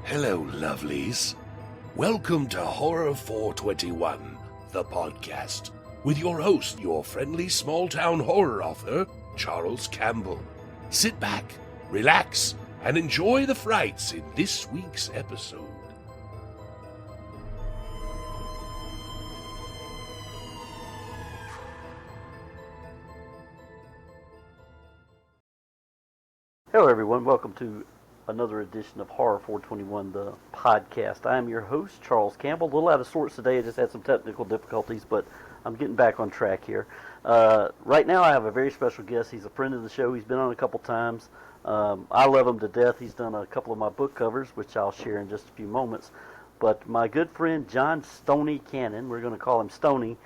Hello, lovelies. Welcome to Horror 421, the podcast, with your host, your friendly small-town horror author, Charles Campbell. Sit back, relax, and enjoy the frights in this week's episode. Hello everyone, welcome to another edition of Horror 421, the podcast. I am your host, Charles Campbell. A little out of sorts today, I just had some technical difficulties, but I'm getting back on track here. Right now I have a very special guest. He's a friend of the show. He's been on a couple times. I love him to death. He's done a couple of my book covers, which I'll share in just a few moments. But my good friend John Stoney Cannon, we're going to call him Stoney,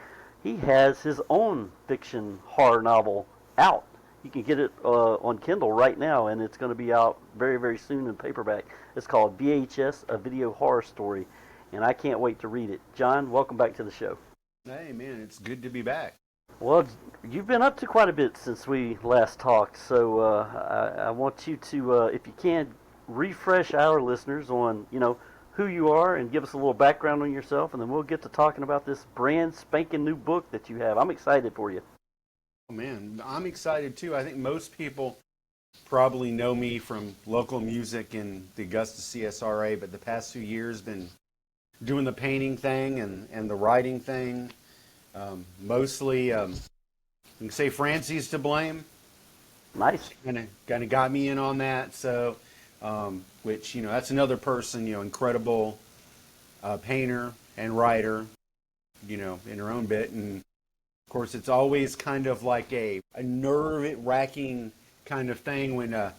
he has his own fiction horror novel out. You can get it on Kindle right now, and it's going to be out very, very soon in paperback. It's called VHS, A Video Horror Story, and I can't wait to read it. John, welcome back to the show. Hey, man, it's good to be back. Well, you've been up to quite a bit since we last talked, so I want you to, if you can, refresh our listeners on, who you are and give us a little background on yourself, and then we'll get to talking about this brand spanking new book that you have. I'm excited for you. Oh, man, I'm excited too. I think most people probably know me from local music in the Augusta CSRA, but the past few years been doing the painting thing and the writing thing. Mostly, you can say Francie's to blame. Nice. Kind of got me in on that. So, which, that's another person, incredible painter and writer, in her own bit. And of course, it's always kind of like a nerve-wracking kind of thing when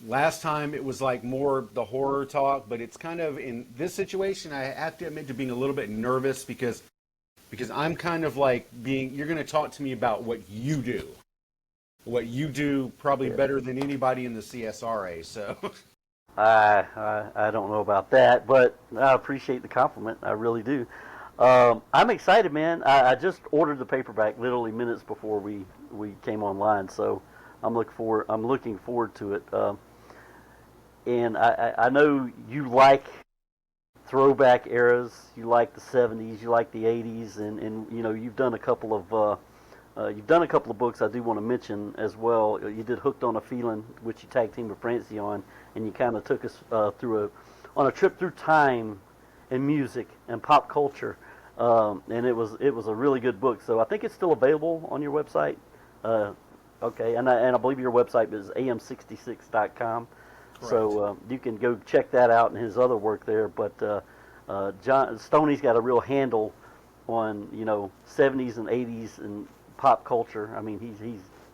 last time it was like more the horror talk, but it's kind of in this situation, I have to admit to being a little bit nervous because I'm kind of like you're going to talk to me about what you do. What you do probably better than anybody in the CSRA, so. I don't know about that, but I appreciate the compliment. I really do. I'm excited, man. I just ordered the paperback literally minutes before we came online, so I'm looking forward to it. And I know you like throwback eras. You like the 70s. You like the 80s, and you've done a couple of books I do want to mention as well. You did Hooked on a Feeling, which you tag team with Francie on, and you kind of took us on a trip through time and music and pop culture. And it was a really good book. So I think it's still available on your website. Okay, and I believe your website is am66.com. Correct. So you can go check that out and his other work there. But John Stoney's got a real handle on 70s and 80s and pop culture. I mean,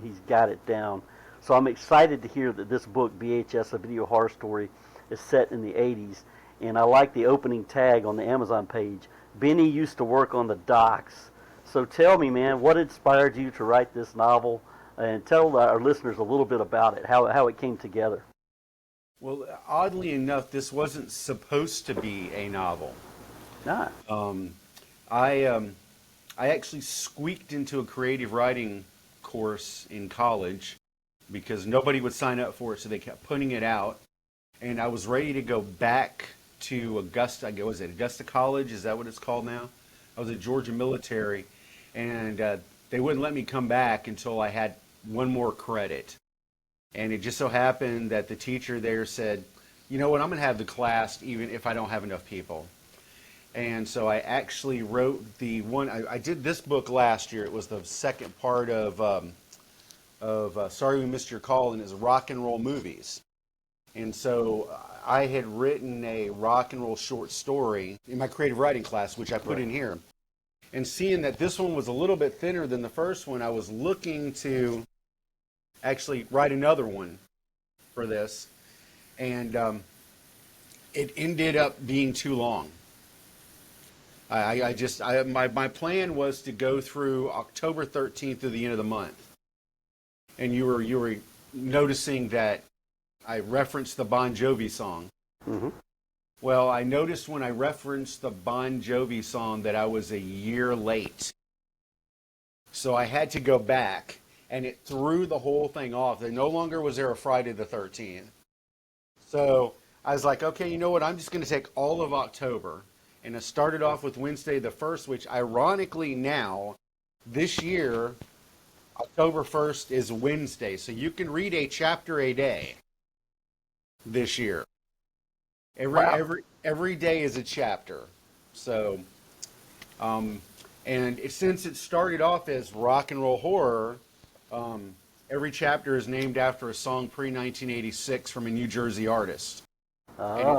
he's got it down. So I'm excited to hear that this book, VHS, A Video Horror Story, is set in the 80s. And I like the opening tag on the Amazon page. Benny used to work on the docks. So tell me, man, what inspired you to write this novel? And tell our listeners a little bit about it, how it came together. Well, oddly enough, this wasn't supposed to be a novel. Nah. I actually squeaked into a creative writing course in college because nobody would sign up for it, so they kept putting it out. And I was ready to go back to Augusta. Was it Augusta College? Is that what it's called now? I was at Georgia Military, and they wouldn't let me come back until I had one more credit. And it just so happened that the teacher there said, you know what, I'm going to have the class even if I don't have enough people. And so I actually wrote the one. I did this book last year. It was the second part of Sorry We Missed Your Call, and it's rock and roll movies. And so I had written a rock and roll short story in my creative writing class, which I put in here. And seeing that this one was a little bit thinner than the first one, I was looking to actually write another one for this. And it ended up being too long. My plan was to go through October 13th to the end of the month. And you were noticing that I referenced the Bon Jovi song. Mm-hmm. Well, I noticed when I referenced the Bon Jovi song that I was a year late. So I had to go back, and it threw the whole thing off. No longer was there a Friday the 13th. So I was like, okay, you know what? I'm just going to take all of October. And I started off with Wednesday the 1st, which ironically now, this year, October 1st is Wednesday. So you can read a chapter a day this year. Every day is a chapter. So, and since it started off as rock and roll horror, every chapter is named after a song pre-1986 from a New Jersey artist. And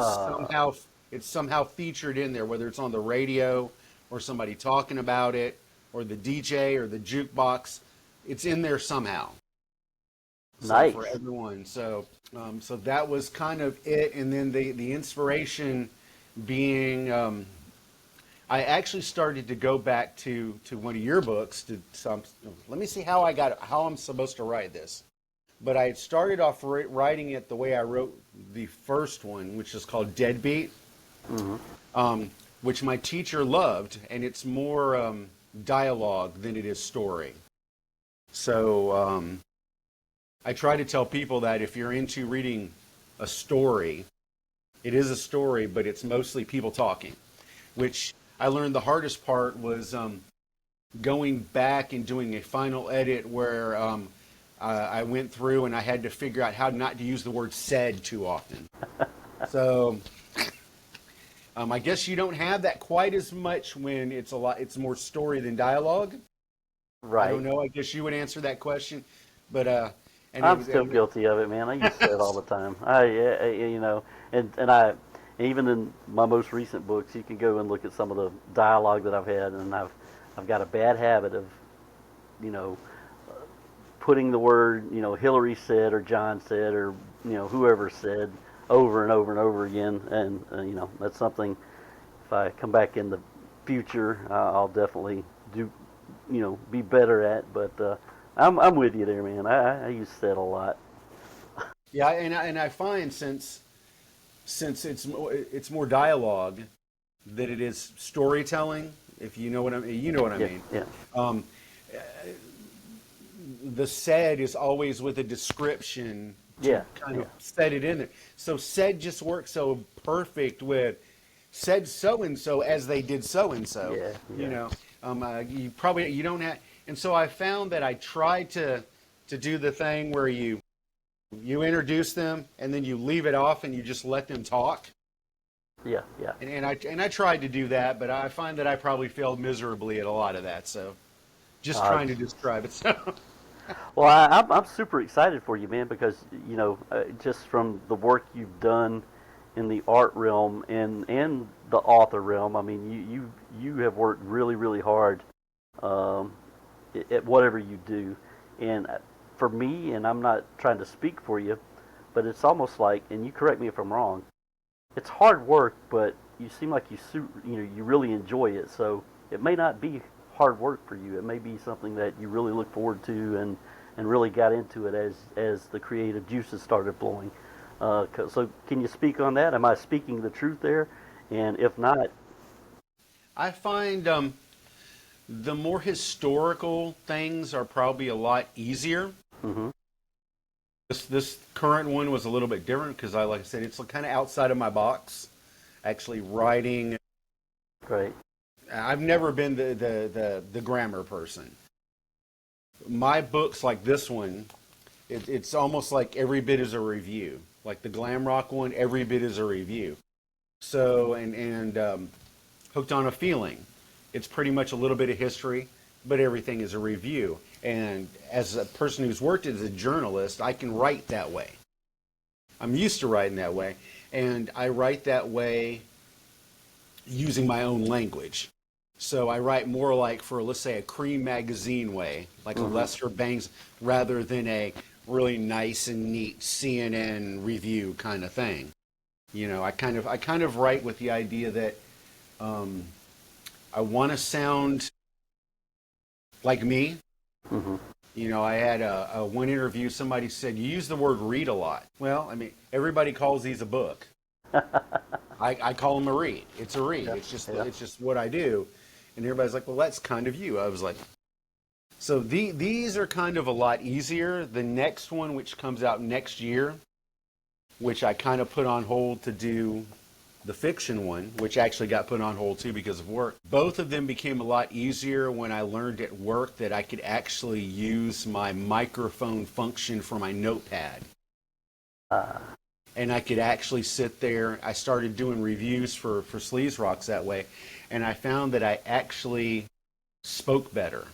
it's somehow featured in there, whether it's on the radio or somebody talking about it or the DJ or the jukebox. It's in there somehow. Nice. For everyone. So that was kind of it. And then the inspiration being, I actually started to go back to one of your books. Let me see how I'm supposed to write this. But I had started off writing it the way I wrote the first one, which is called Deadbeat, which my teacher loved, and it's more dialogue than it is story. So I try to tell people that if you're into reading a story, it is a story, but it's mostly people talking, which I learned the hardest part was going back and doing a final edit where I went through and I had to figure out how not to use the word said too often. So I guess you don't have that quite as much when it's more story than dialogue. Right. I don't know. I guess you would answer that question, but I'm still guilty of it, man. I used to say it all the time. And even in my most recent books, you can go and look at some of the dialogue that I've had, and I've got a bad habit of, putting the word, Hillary said or John said or, whoever said over and over and over again. And, that's something, if I come back in the future, I'll definitely do, be better at. But I'm with you there, man. I used to say it a lot. Yeah, and I find since it's more dialogue than it is storytelling, if you know what I mean. Yeah. The said is always with a description to kind of set it in there. So said just works so perfect with said so and so as they did so and so. Yeah. You don't have, and so I found that I tried to do the thing where you introduce them and then you leave it off and you just let them talk. Yeah. And I tried to do that, but I find that I probably failed miserably at a lot of that. So just trying to describe it. So. Well, I'm super excited for you, man, because just from the work you've done in the art realm and the author realm, I mean, you have worked really, really hard at whatever you do. And for me, and I'm not trying to speak for you, but it's almost like, and you correct me if I'm wrong, it's hard work, but you seem like you really enjoy it. So it may not be hard work for you. It may be something that you really look forward to and really got into it as the creative juices started flowing. So can you speak on that? Am I speaking the truth there? And if not, I find the more historical things are probably a lot easier. Mm-hmm. This current one was a little bit different because, like I said, it's kind of outside of my box. Actually, writing. Great. I've never been the grammar person. My books, like this one, it's almost like every bit is a review. Like the glam rock one, every bit is a review. So, and Hooked on a Feeling, it's pretty much a little bit of history, but everything is a review. And as a person who's worked as a journalist, I can write that way. I'm used to writing that way, and I write that way using my own language. So I write more like for, let's say, a Cream magazine way, like a Lester Bangs, rather than a really nice and neat CNN review kind of thing. I kind of write with the idea that I want to sound like me. Mm-hmm. I had a one interview, somebody said, you use the word read a lot. Well, I mean, everybody calls these a book. I call them a read. It's a read. Yeah. It's just what I do. And everybody's like, well, that's kind of you. I was like, so these are kind of a lot easier. The next one, which comes out next year, which I kind of put on hold to do the fiction one, which actually got put on hold too because of work. Both of them became a lot easier when I learned at work that I could actually use my microphone function for my notepad. And I could actually sit there. I started doing reviews for Sleaze Rocks that way, and I found that I actually spoke better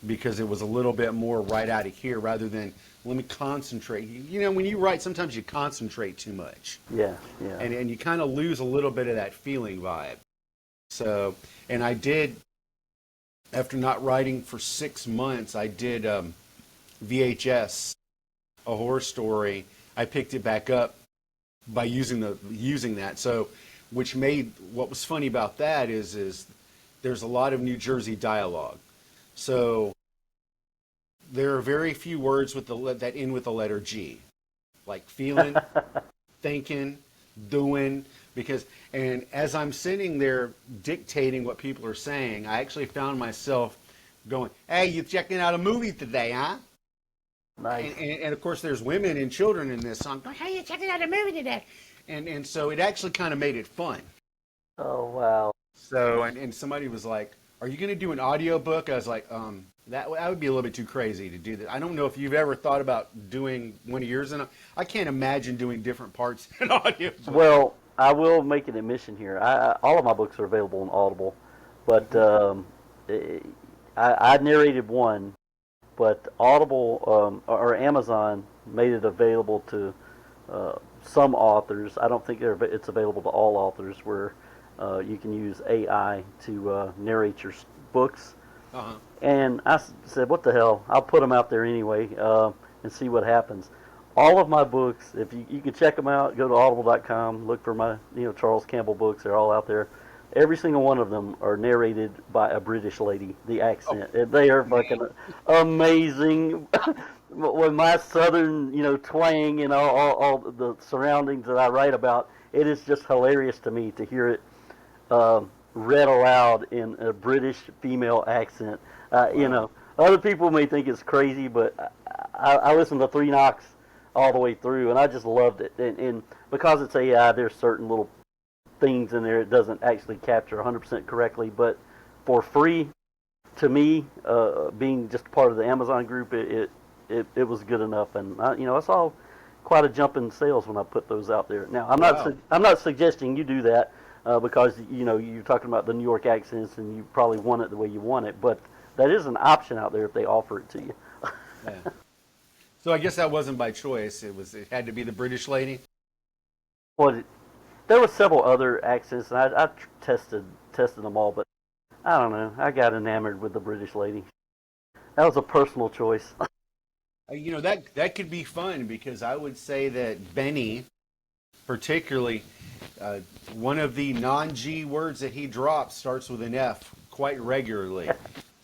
because it was a little bit more right out of here rather than let me concentrate. You know, when you write, sometimes you concentrate too much. Yeah. And you kind of lose a little bit of that feeling vibe. So, and I did, after not writing for 6 months, I did VHS, a horror story. I picked it back up by using that. So, which made, what was funny about that is there's a lot of New Jersey dialogue. So there are very few words that end with the letter G, like feeling, thinking, doing, and as I'm sitting there dictating what people are saying, I actually found myself going, "Hey, you checking out a movie today, huh?" Nice. And of course, there's women and children in this song. "Hey, you checking out a movie today?" And so it actually kind of made it fun. Oh, wow. So, and somebody was like, "Are you going to do an audiobook?" I was like, that would be a little bit too crazy to do that. I don't know if you've ever thought about doing one of yours. And I can't imagine doing different parts in audio. Well, I will make an admission here. All of my books are available on Audible, but I narrated one, but Audible or Amazon made it available to some authors. I don't think it's available to all authors where you can use AI to narrate your books. Uh-huh. And I said, what the hell? I'll put them out there anyway and see what happens. All of my books, if you can check them out, go to audible.com, look for my Charles Campbell books. They're all out there. Every single one of them are narrated by a British lady, the accent. Oh, they are fucking amazing. With my southern, twang and all the surroundings that I write about, it is just hilarious to me to hear it read aloud in a British female accent. Wow. Other people may think it's crazy, but I listened to Three Knocks all the way through, and I just loved it. And because it's AI, there's certain little things in there it doesn't actually capture 100% correctly, but for free, to me, being just part of the Amazon group, it was good enough. And I saw quite a jump in sales when I put those out there. Now, I'm not suggesting you do that. Because you're talking about the New York accents and you probably want it the way you want it, but that is an option out there if they offer it to you. Yeah. So I guess that wasn't by choice. It had to be the British lady. Well, there were several other accents, and I tested them all, but I don't know. I got enamored with the British lady. That was a personal choice. That could be fun because I would say that Benny, particularly. One of the non-G words that he drops starts with an F quite regularly.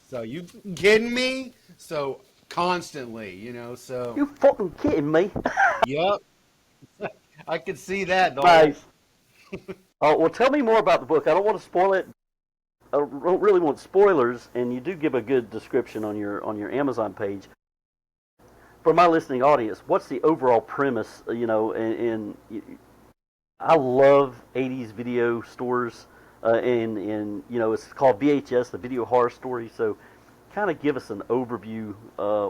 So you kidding me? So constantly, so. You fucking kidding me? Yep. I could see that. Nice. Well, tell me more about the book. I don't want to spoil it. I don't really want spoilers, and you do give a good description on your Amazon page. For my listening audience, what's the overall premise? I love 80s video stores, and it's called VHS, the Video Horror Story. So, kind of give us an overview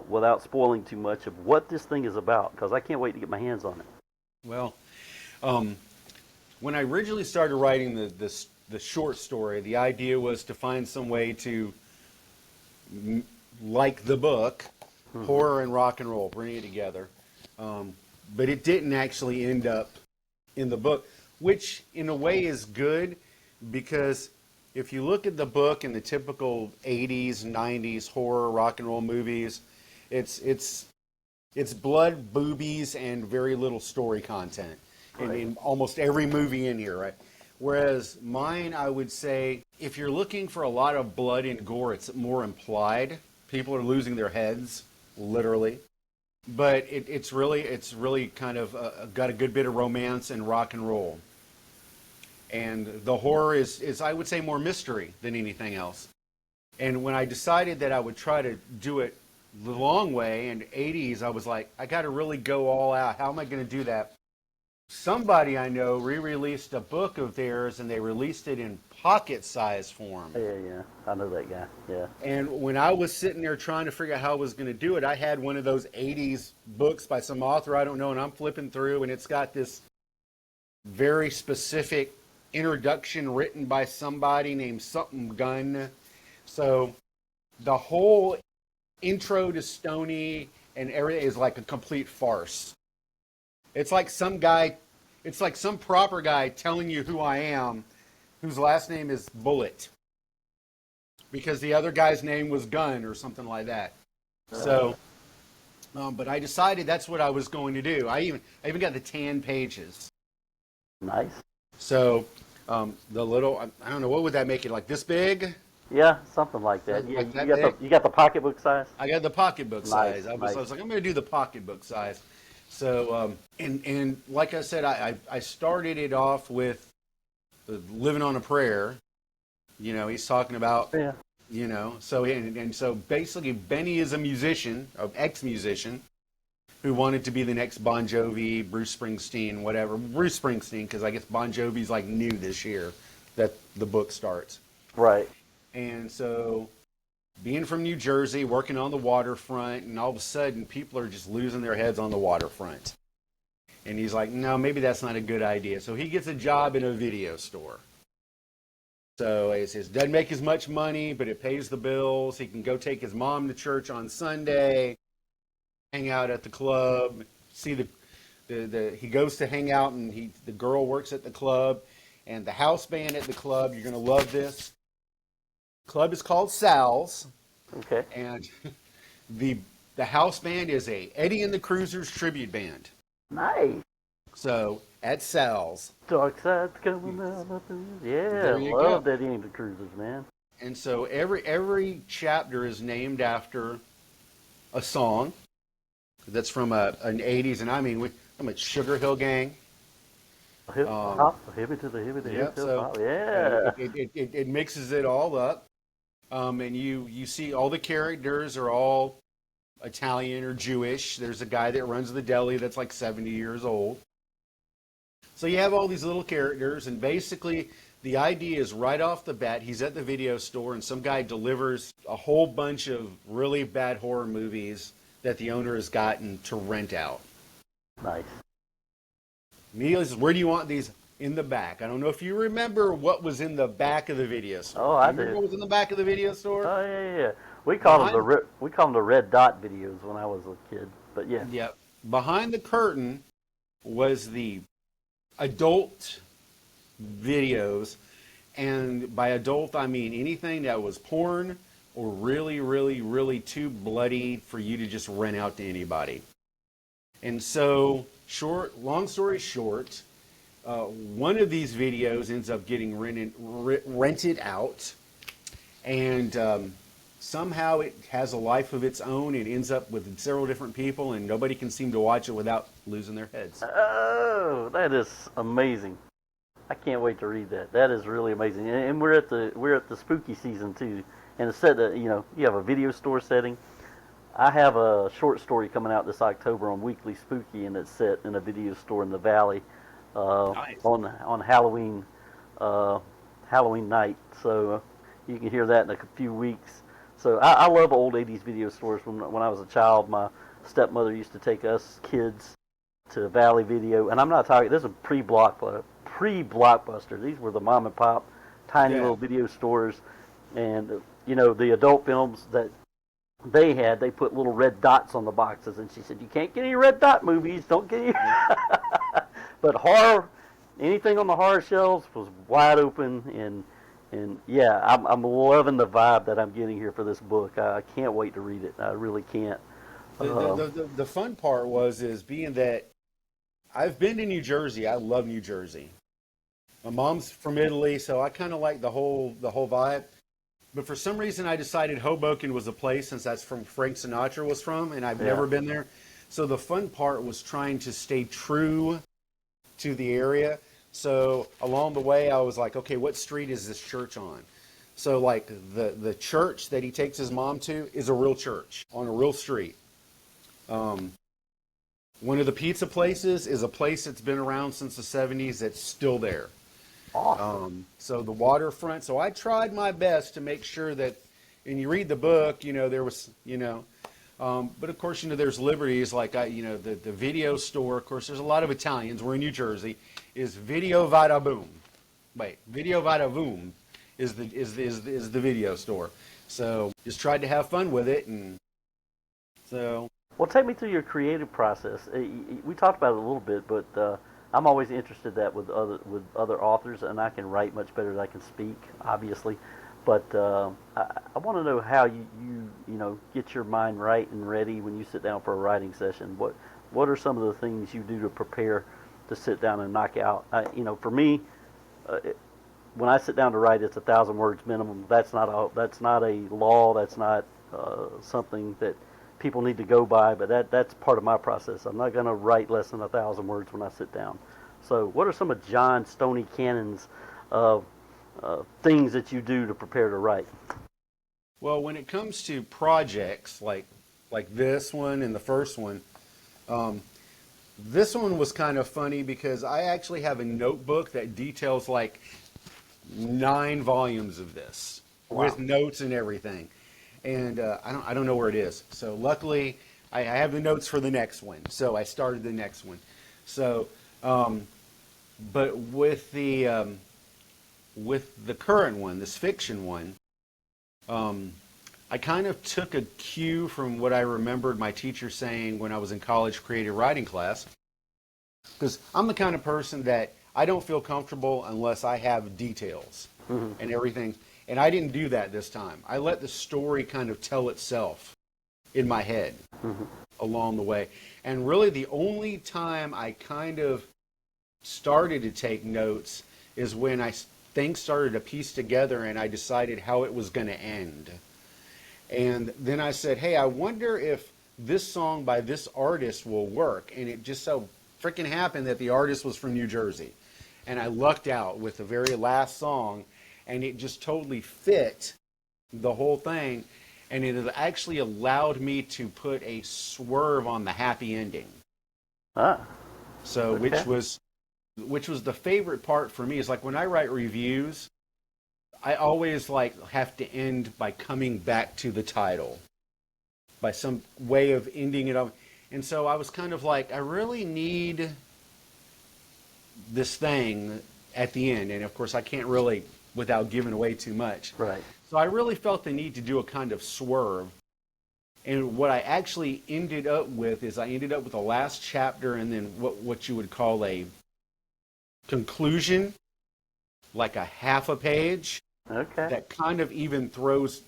without spoiling too much of what this thing is about, because I can't wait to get my hands on it. Well, when I originally started writing the short story, the idea was to find some way to, like the book, horror and rock and roll, bring it together. But it didn't actually end up in the book, which in a way is good because if you look at the book and the typical 80s, 90s horror, rock and roll movies, it's blood, boobies, and very little story content in almost every movie in here, right? Whereas mine, I would say, if you're looking for a lot of blood and gore, it's more implied. People are losing their heads, literally. But it's really kind of got a good bit of romance and rock and roll. And the horror is I would say more mystery than anything else. And when I decided that I would try to do it the long way in the 80s, I was like, I got to really go all out. How am I going to do that somebody I know re-released a book of theirs, and they released it in pocket-size form. Yeah. I know that guy. Yeah. And when I was sitting there trying to figure out how I was going to do it, I had one of those 80s books by some author I don't know, and I'm flipping through, and it's got this very specific introduction written by somebody named something Gunn. So the whole intro to Stoney and everything is like a complete farce. It's like some proper guy telling you who I am, whose last name is Bullet, because the other guy's name was Gunn or something like that. So, but I decided that's what I was going to do. I even got the tan pages. Nice. So, the little, I don't know, what would that make it, like this big? Yeah, something like that. Yeah, Like that you got the pocketbook size. I got the pocketbook size. Nice. I was like, I'm going to do the pocketbook size. So, and like I said, I started it off with living on a prayer. You know, he's talking about, Yeah. you know, so basically Benny is a musician, an ex-musician, who wanted to be the next Bon Jovi, Bruce Springsteen, whatever. Bruce Springsteen, because I guess Bon Jovi's like new this year that the book starts. Right. And so being from New Jersey, working on the waterfront, and all of a sudden people are just losing their heads on the waterfront. And he's like, no, maybe that's not a good idea. So he gets a job in a video store. So it says, doesn't make as much money, but it pays the bills. He can go take his mom to church on Sunday, hang out at the club, see he goes to hang out, and the girl works at the club, and the house band at the club, you're going to love this. Club is called Sal's. Okay. And the house band is a Eddie and the Cruisers tribute band. Nice. So at Sal's. Dark side's coming out. Yeah, There you love go. Eddie and the Cruisers, man. And so every chapter is named after a song that's from an 80s, and I mean, I'm at Sugar Hill Gang. Hip hop, hippie to the hippie to Yep, hip so hop. Yeah. it mixes it all up. And you see all the characters are all Italian or Jewish. There's a guy that runs the deli that's like 70 years old. So you have all these little characters, and basically the idea is right off the bat, he's at the video store and some guy delivers a whole bunch of really bad horror movies that the owner has gotten to rent out. Nice. Immediately says, where do you want these? In the back. I don't know if you remember what was in the back of the video store. Oh, I Remember do. what was in the back of the video store? Oh yeah. We called them the red dot videos when I was a kid. But yeah. Yep. Behind the curtain was the adult videos, and by adult I mean anything that was porn or really, really, really too bloody for you to just rent out to anybody. And so, long story short, one of these videos ends up getting rented out, and somehow it has a life of its own. It ends up with several different people, and nobody can seem to watch it without losing their heads. Oh, that is amazing. I can't wait to read that. That is really amazing. And we're at the spooky season too. And it's set that, you have a video store setting. I have a short story coming out this October on Weekly Spooky, and it's set in a video store in the Valley. Nice. On Halloween night, so you can hear that in a few weeks. So I love old 80s video stores. When I was a child, my stepmother used to take us kids to Valley Video, and I'm not talking, this is pre-Blockbuster. These were the mom and pop, tiny little video stores, and the adult films that they put little red dots on the boxes, and she said, you can't get any red dot movies, don't get any. But horror, anything on the horror shelves was wide open, and yeah, I'm loving the vibe that I'm getting here for this book. I can't wait to read it. I really can't. The fun part is being that I've been to New Jersey. I love New Jersey. My mom's from Italy, so I kind of like the whole vibe. But for some reason, I decided Hoboken was a place, since that's from Frank Sinatra was from, and I've never been there. So the fun part was trying to stay true to the area. So along the way, I was like, okay, what street is this church on? So like the church that he takes his mom to is a real church on a real street. One of the pizza places is a place that's been around since the 70s that's still there. Awesome. So the waterfront. So I tried my best to make sure that, and you read the book, there was, but of course, there's liberties like the video store. Of course, there's a lot of Italians. We're in New Jersey. Is Video Vada Boom? Wait, Video Vada Boom is the video store. So just tried to have fun with it, and so. Well, take me through your creative process. We talked about it a little bit, but I'm always interested that with other authors, and I can write much better than I can speak, obviously. But I want to know how you get your mind right and ready when you sit down for a writing session. What are some of the things you do to prepare to sit down and knock out? For me, when I sit down to write, it's 1,000 words minimum. That's not a law. That's not something that people need to go by, but that's part of my process. I'm not going to write less than 1,000 words when I sit down. So what are some of John Stoney Cannon's things that you do to prepare to write? Well, when it comes to projects like this one and the first one, this one was kind of funny because I actually have a notebook that details like 9 volumes of this. Wow. With notes and everything. And I don't know where it is. So luckily, I have the notes for the next one. So I started the next one. So, but with the current one, this fiction one, I kind of took a cue from what I remembered my teacher saying when I was in college creative writing class. Because I'm the kind of person that I don't feel comfortable unless I have details and everything. And I didn't do that this time. I let the story kind of tell itself in my head along the way. And really the only time I kind of started to take notes is when things started to piece together and I decided how it was going to end. And then I said, hey, I wonder if this song by this artist will work. And it just so freaking happened that the artist was from New Jersey. And I lucked out with the very last song. And it just totally fit the whole thing. And it has actually allowed me to put a swerve on the happy ending. So, okay. which was the favorite part for me. Is like when I write reviews, I always have to end by coming back to the title. By some way of ending it up. And so I was kind of like, I really need this thing at the end. And of course I can't really, without giving away too much. Right. So I really felt the need to do a kind of swerve. And what I actually ended up with is I ended up with the last chapter and then what you would call a conclusion, like a half a page. Okay. That kind of even throws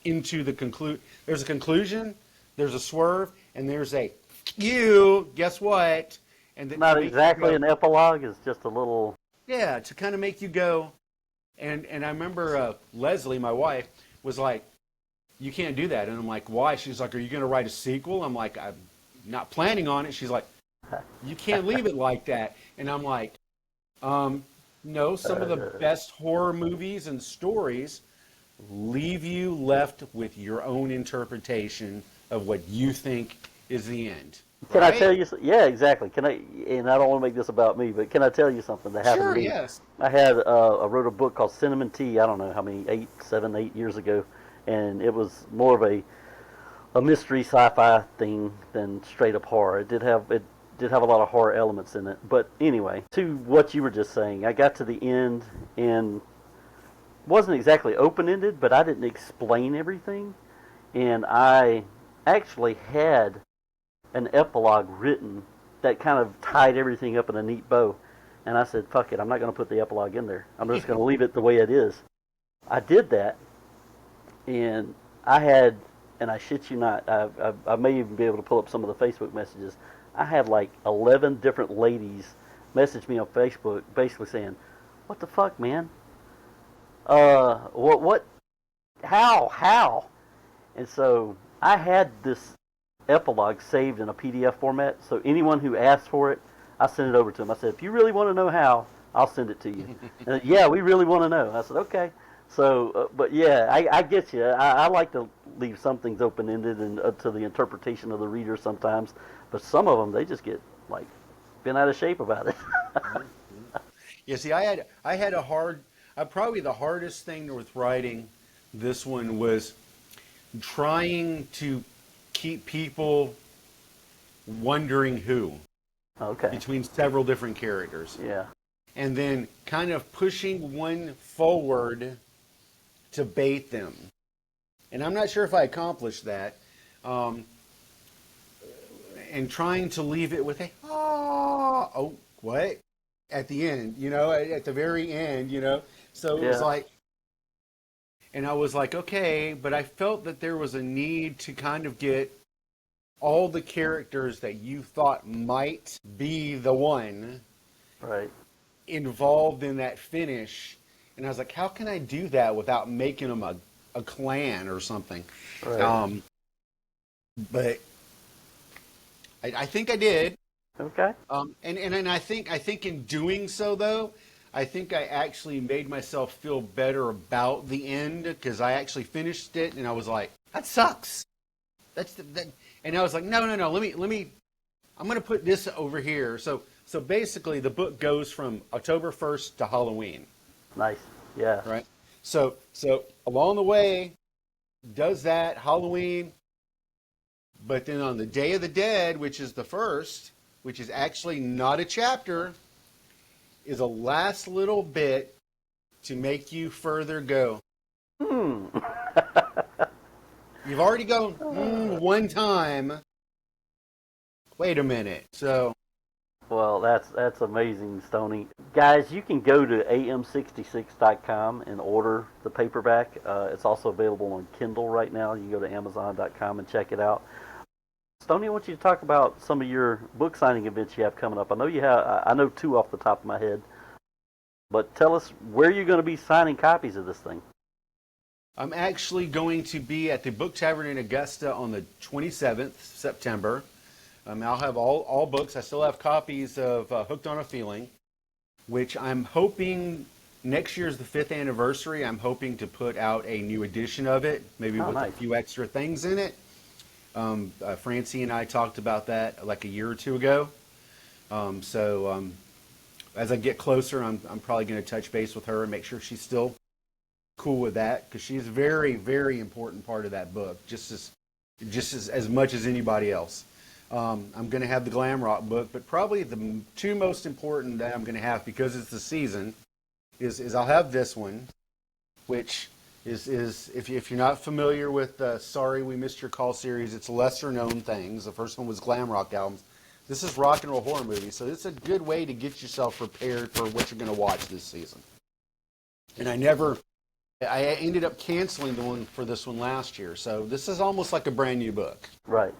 into the there's a conclusion, there's a swerve, and there's a guess what? And not exactly an epilogue, it's just a little. Yeah, to kind of make you go. And I remember Leslie, my wife, was like, you can't do that. And I'm like, why? She's like, are you going to write a sequel? I'm like, I'm not planning on it. She's like, you can't leave it like that. And I'm like, no, some of the best horror movies and stories leave you left with your own interpretation of what you think is the end. Can I tell you? Yeah, exactly. And I don't want to make this about me, but can I tell you something that happened to me? Yes. I wrote a book called Cinnamon Tea. I don't know how many, 8 years ago, and it was more of a mystery sci-fi thing than straight up horror. It did have a lot of horror elements in it. But anyway, to what you were just saying, I got to the end and wasn't exactly open-ended, but I didn't explain everything, and I actually had an epilogue written that kind of tied everything up in a neat bow. And I said, fuck it, I'm not going to put the epilogue in there. I'm just going to leave it the way it is. I did that, and I shit you not, I may even be able to pull up some of the Facebook messages. I had like 11 different ladies message me on Facebook basically saying, what the fuck, man? What? How? And so I had this epilogue saved in a PDF format, so anyone who asked for it, I sent it over to them. I said, if you really want to know how, I'll send it to you. And, yeah, we really want to know. I said, okay. So, but yeah, I get you. I like to leave some things open-ended and up to the interpretation of the reader sometimes. But some of them, they just get like bent out of shape about it. Yeah, see, I had a hard, probably the hardest thing with writing this one was trying to keep people wondering who Okay. between several different characters. Yeah. And then kind of pushing one forward to bait them. And I'm not sure if I accomplished that. And trying to leave it with a, oh, what? At the end, at the very end, So it was like, and I was like, okay, but I felt that there was a need to kind of get all the characters that you thought might be the one Right. involved in that finish. And I was like, how can I do that without making them a clan or something? Right. But I think I did. Okay. And I think in doing so, though, I think I actually made myself feel better about the end because I actually finished it and I was like, that sucks. That. And I was like, no. Let me. I'm going to put this over here. So basically, the book goes from October 1st to Halloween. Nice. Yeah. Right. So along the way, does that Halloween. But then on the Day of the Dead, which is the first, which is actually not a chapter, is a last little bit to make you further go. You've already gone one time. Wait a minute. So. Well, that's amazing, Stoney. Guys, you can go to am66.com and order the paperback. It's also available on Kindle right now. You can go to amazon.com and check it out. Stoney, I want you to talk about some of your book signing events you have coming up. I know you have. I know 2 off the top of my head, but tell us where you're going to be signing copies of this thing. I'm actually going to be at the Book Tavern in Augusta on the 27th September. I'll have all books. I still have copies of Hooked on a Feeling, which I'm hoping next year's the 5th anniversary. I'm hoping to put out a new edition of it, maybe with nice. a few extra things in it. Francie and I talked about that like a year or 2 ago. As I get closer, I'm probably going to touch base with her and make sure she's still cool with that because she's a very, very important part of that book, just as much as anybody else. I'm going to have the Glam Rock book, but probably the 2 most important that I'm going to have because it's the season is I'll have this one, which is if you're not familiar with Sorry We Missed Your Call series, it's lesser known things. The first one was Glam Rock albums. This is rock and roll horror movie, so it's a good way to get yourself prepared for what you're going to watch this season. And I ended up canceling the one for this one last year, so this is almost like a brand new book. Right.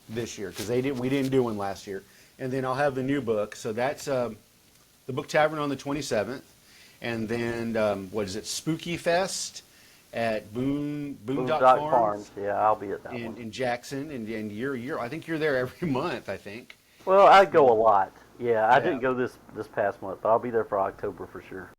This year because we didn't do one last year, and then I'll have the new book. So that's the Book Tavern on the 27th, and then what is it? Spooky Fest at Boondock Farms. Yeah, I'll be at that one in Jackson, and you're I think you're there every month. I think. Well, I go a lot. Yeah, I didn't go this past month, but I'll be there for October for sure.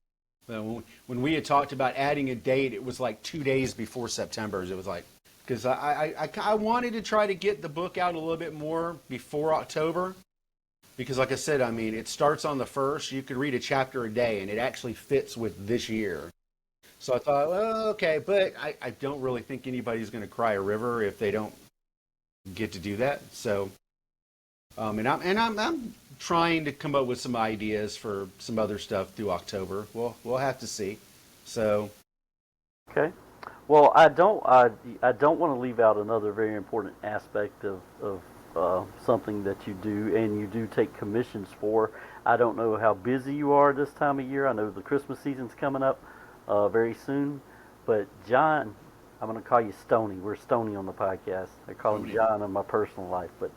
Well, when we had talked about adding a date, it was like 2 days before September's. It was like. Because I wanted to try to get the book out a little bit more before October. Because like I said, I mean, it starts on the 1st. You could read a chapter a day, and it actually fits with this year. So I thought, well, okay, but I don't really think anybody's going to cry a river if they don't get to do that. So, and I'm trying to come up with some ideas for some other stuff through October. We'll have to see. So. Okay. Well, I don't want to leave out another very important aspect of something that you do, and you do take commissions for. I don't know how busy you are this time of year. I know the Christmas season's coming up very soon, but John, I'm going to call you Stoney. We're Stoney on the podcast. I call him John in my personal life, but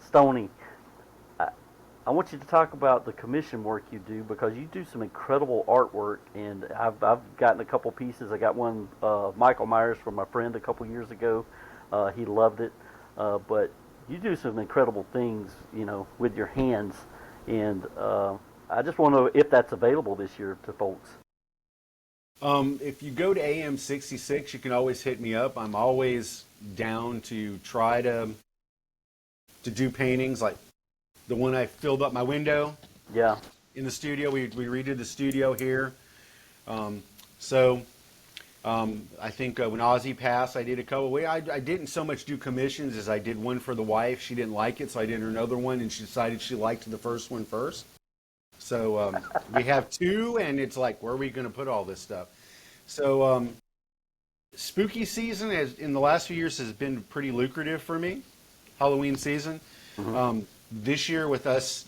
Stoney, I want you to talk about the commission work you do because you do some incredible artwork, and I've gotten a couple pieces. I got one Michael Myers from my friend a couple years ago. He loved it, but you do some incredible things, with your hands, and I just want to know if that's available this year to folks. If you go to AM66, you can always hit me up. I'm always down to try to to do paintings, like the one I filled up my window. Yeah. In the studio, we redid the studio here. So I think when Ozzy passed, I did a couple. I didn't so much do commissions as I did one for the wife. She didn't like it, so I did another one, and she decided she liked the first one first. So we have two, and it's like, where are we going to put all this stuff? So spooky season in the last few years has been pretty lucrative for me. Halloween season. Mm-hmm. This year with us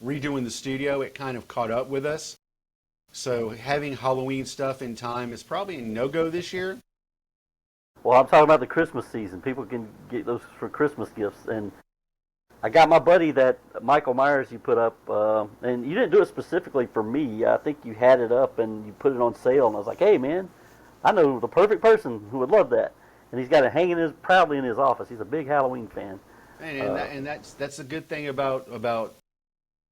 redoing the studio, it kind of caught up with us. So having Halloween stuff in time is probably a no-go this year. Well, I'm talking about the Christmas season. People can get those for Christmas gifts. And I got my buddy that Michael Myers you put up, and you didn't do it specifically for me. I think you had it up and you put it on sale, and I was like, hey, man, I know the perfect person who would love that. And he's got it hanging proudly in his office. He's a big Halloween fan. And that's a good thing about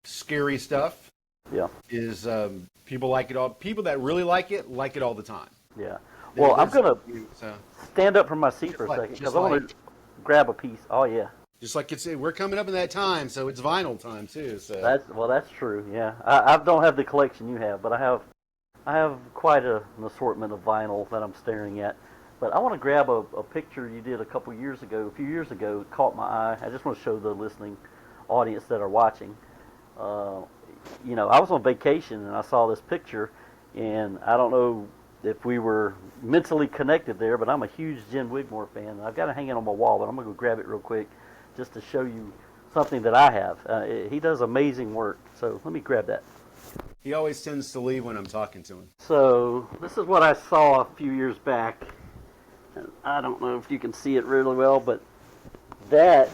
scary stuff. Yeah. Is people like it all. People that really like it all the time. Yeah. Well, I'm gonna stand up from my seat for a second because I want to grab a piece. Oh yeah. Just like we're coming up in that time, so it's vinyl time too. So that's true. Yeah. I don't have the collection you have, but I have quite an assortment of vinyl that I'm staring at. But I want to grab a picture you did a few years ago. It caught my eye. I just want to show the listening audience that are watching. I was on vacation and I saw this picture, and I don't know if we were mentally connected there, but I'm a huge Jen Wigmore fan. I've got it hanging on my wall, but I'm going to go grab it real quick just to show you something that I have. He does amazing work, so let me grab that. He always tends to leave when I'm talking to him. So this is what I saw a few years back. I don't know if you can see it really well, but that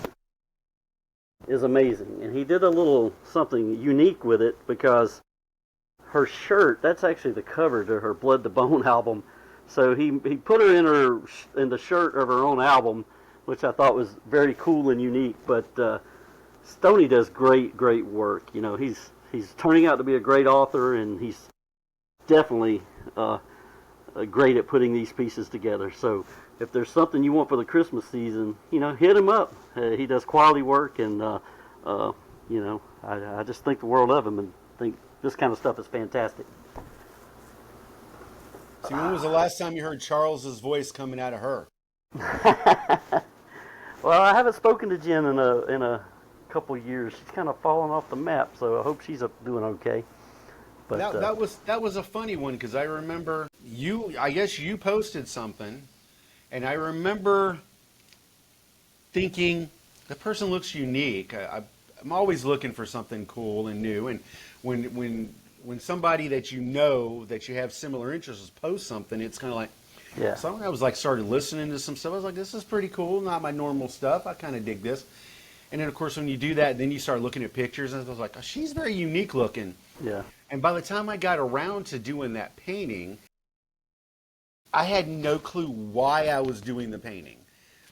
is amazing. And he did a little something unique with it because her shirt, that's actually the cover to her Blood to Bone album. So he put her in the shirt of her own album, which I thought was very cool and unique. But Stoney does great work. He's turning out to be a great author, and he's definitely great at putting these pieces together. So if there's something you want for the Christmas season, hit him up. He does quality work, and I just think the world of him and think this kind of stuff is fantastic. See, when was the last time you heard Charles's voice coming out of her? Well, I haven't spoken to Jen in a couple years. She's kind of fallen off the map, so I hope she's doing okay. But that was a funny one because I remember I guess you posted something, and I remember thinking the person looks unique. I'm always looking for something cool and new, and when somebody that that you have similar interests posts something, it's kind of like, yeah. So I was like started listening to some stuff. I was like, this is pretty cool, not my normal stuff. I kind of dig this. And then of course when you do that, then you start looking at pictures, and I was like, oh, she's very unique looking. Yeah. And by the time I got around to doing that painting, I had no clue why I was doing the painting.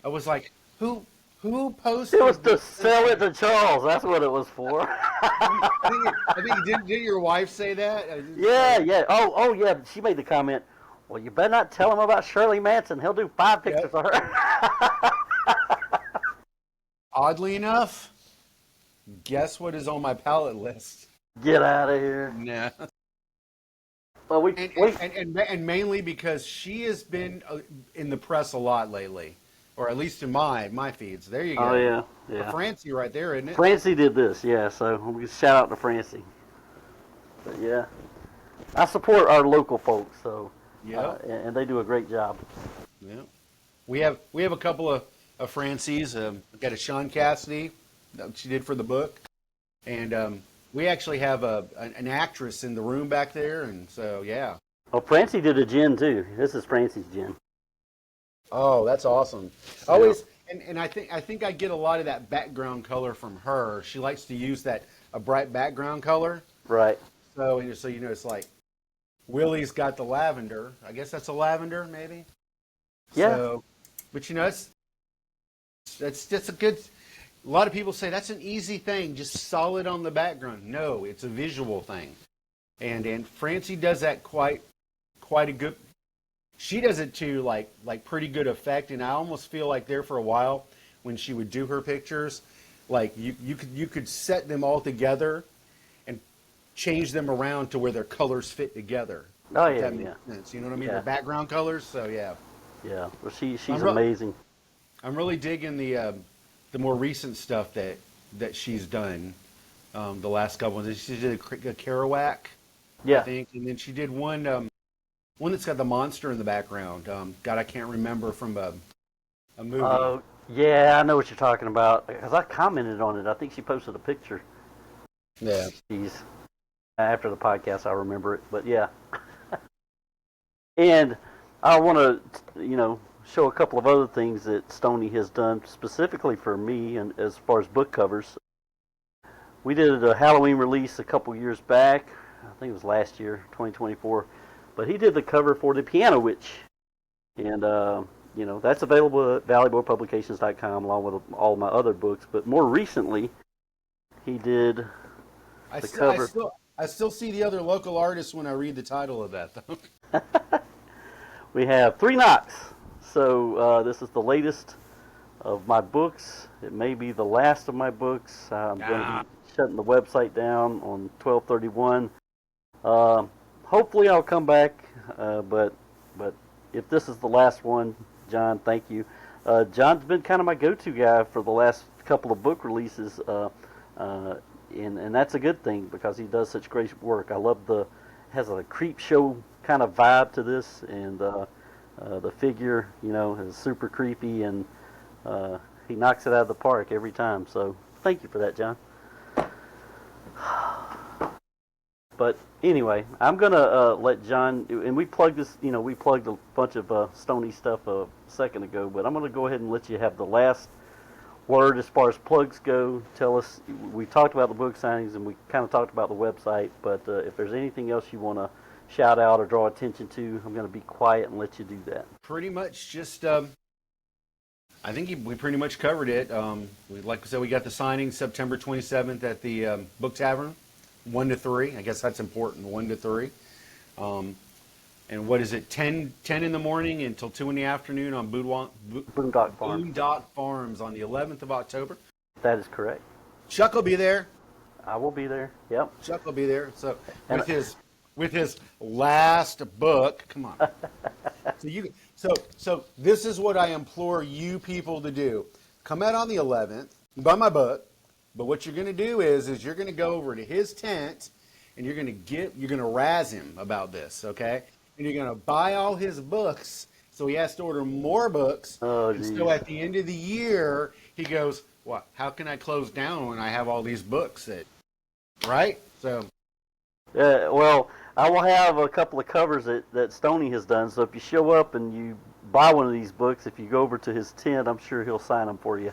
I was like, who posted? It was to sell it to Charles. That's what it was for. I think didn't your wife say that? Yeah. Oh, yeah. She made the comment, well, you better not tell him about Shirley Manson. He'll do 5 pictures of her. Oddly enough, guess what is on my palette list? Get out of here. Nah. Well, and mainly because she has been in the press a lot lately, or at least in my feeds. There you go. Oh yeah. Francie right there, isn't it? Francie did this, yeah. So we shout out to Francie. But yeah, I support our local folks, so yeah, and they do a great job. Yeah, we have a couple of Francies. We've got a Sean Cassidy that she did for the book, and we actually have an actress in the room back there, and so yeah. Oh, Francie did a Jen too. This is Francie's Jen. Oh, that's awesome. Yeah. Always, and I think I get a lot of that background color from her. She likes to use a bright background color. Right. So it's like Willie's got the lavender. I guess that's a lavender, maybe. Yeah. So, but that's a good. A lot of people say that's an easy thing, just solid on the background. No, it's a visual thing, and Francie does that quite a good. She does it to like pretty good effect, and I almost feel like there for a while when she would do her pictures, Like you could set them all together and change them around to where their colors fit together. Oh If yeah, that makes yeah, sense. You know what I mean? yeah, The background colors. So yeah, yeah. Well, she's I'm re- amazing. I'm really digging the more recent stuff that she's done. The last couple ones. She did a Kerouac, I Yeah. think, and then she did one that's got the monster in the background. God, I can't remember from a movie. Yeah, I know what you're talking about because I commented on it. I think she posted a picture. Yeah. She's after the podcast. I remember it, but yeah. And I want to, show a couple of other things that Stoney has done specifically for me, and as far as book covers. We did a Halloween release a couple years back. I think it was last year, 2024. But he did the cover for The Piano Witch. And, that's available at valuablepublications.com along with all my other books. But more recently, he did the cover. I still see the other local artists when I read the title of that, though. We have 3 Knocks. So this is the latest of my books. It may be the last of my books. I'm going to be shutting the website down on 12/31. Hopefully I'll come back, but if this is the last one, John, thank you. John's been kind of my go-to guy for the last couple of book releases, and that's a good thing because he does such great work. I love has a creep show kind of vibe to this, and the figure, is super creepy, and he knocks it out of the park every time. So thank you for that, John. But anyway, I'm gonna let John, and we plugged this. We plugged a bunch of Stoney stuff a second ago, but I'm gonna go ahead and let you have the last word as far as plugs go. Tell us. We talked about the book signings, and we kind of talked about the website. But if there's anything else you want to shout out or draw attention to, I'm gonna be quiet and let you do that. Pretty much just. I think we pretty much covered it. Like I said, we got the signing September 27th at the Book Tavern, 1 to 3. I guess that's important, 1 to 3. And what is it, 10 in the morning until 2 in the afternoon on Boondock Farms. Boondock Farms on the 11th of October. That is correct. Chuck will be there. I will be there. Yep. Chuck will be there. So with his last book, come on. So this is what I implore you people to do. Come out on the 11th, buy my book, but what you're going to do is you're going to go over to his tent and you're going to razz him about this, okay? And you're going to buy all his books, so he has to order more books. Oh, and so at the end of the year, he goes, "What? How can I close down when I have all these books?" Right? So. Well, I will have a couple of covers that Stoney has done. So if you show up and you buy one of these books, if you go over to his tent, I'm sure he'll sign them for you.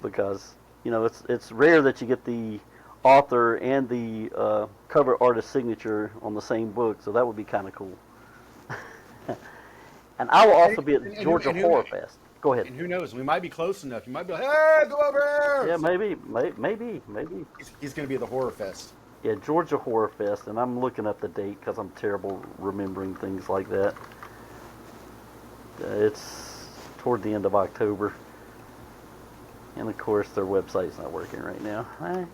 Because it's rare that you get the author and the cover artist signature on the same book. So that would be kind of cool. And I will also be at the Georgia Horror Fest. Go ahead. And who knows? We might be close enough. You might be like, "Hey, go over here!" Yeah, maybe. He's going to be at the Horror Fest. Yeah, Georgia Horror Fest, and I'm looking up the date because I'm terrible remembering things like that. It's toward the end of October. And of course, their website's not working right now.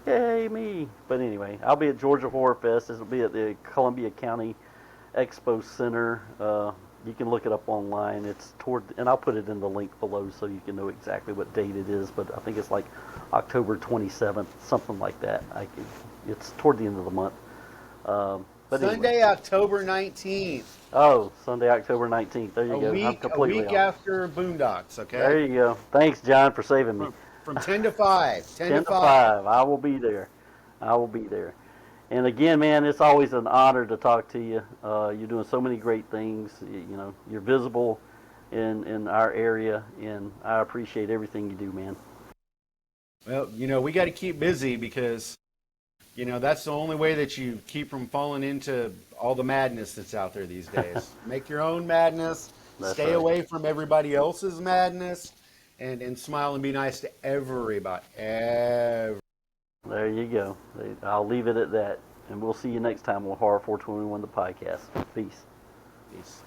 Yay, me! But anyway, I'll be at Georgia Horror Fest. This will be at the Columbia County Expo Center. You can look it up online. It's and I'll put it in the link below so you can know exactly what date it is. But I think it's like October 27th, something like that. It's toward the end of the month. But Sunday, anyway. October 19th. Oh, Sunday, October 19th. There you go. A week after Boondocks, okay? There you go. Thanks, John, for saving me. From 10 to 5. 10 to 5. I will be there. And again, man, it's always an honor to talk to you. You're doing so many great things. You're visible in our area, and I appreciate everything you do, man. Well, we got to keep busy because, that's the only way that you keep from falling into all the madness that's out there these days. Make your own madness. Stay away from everybody else's madness, and smile and be nice to everybody. There you go. I'll leave it at that. And we'll see you next time on Horror 421, the podcast. Peace. Peace.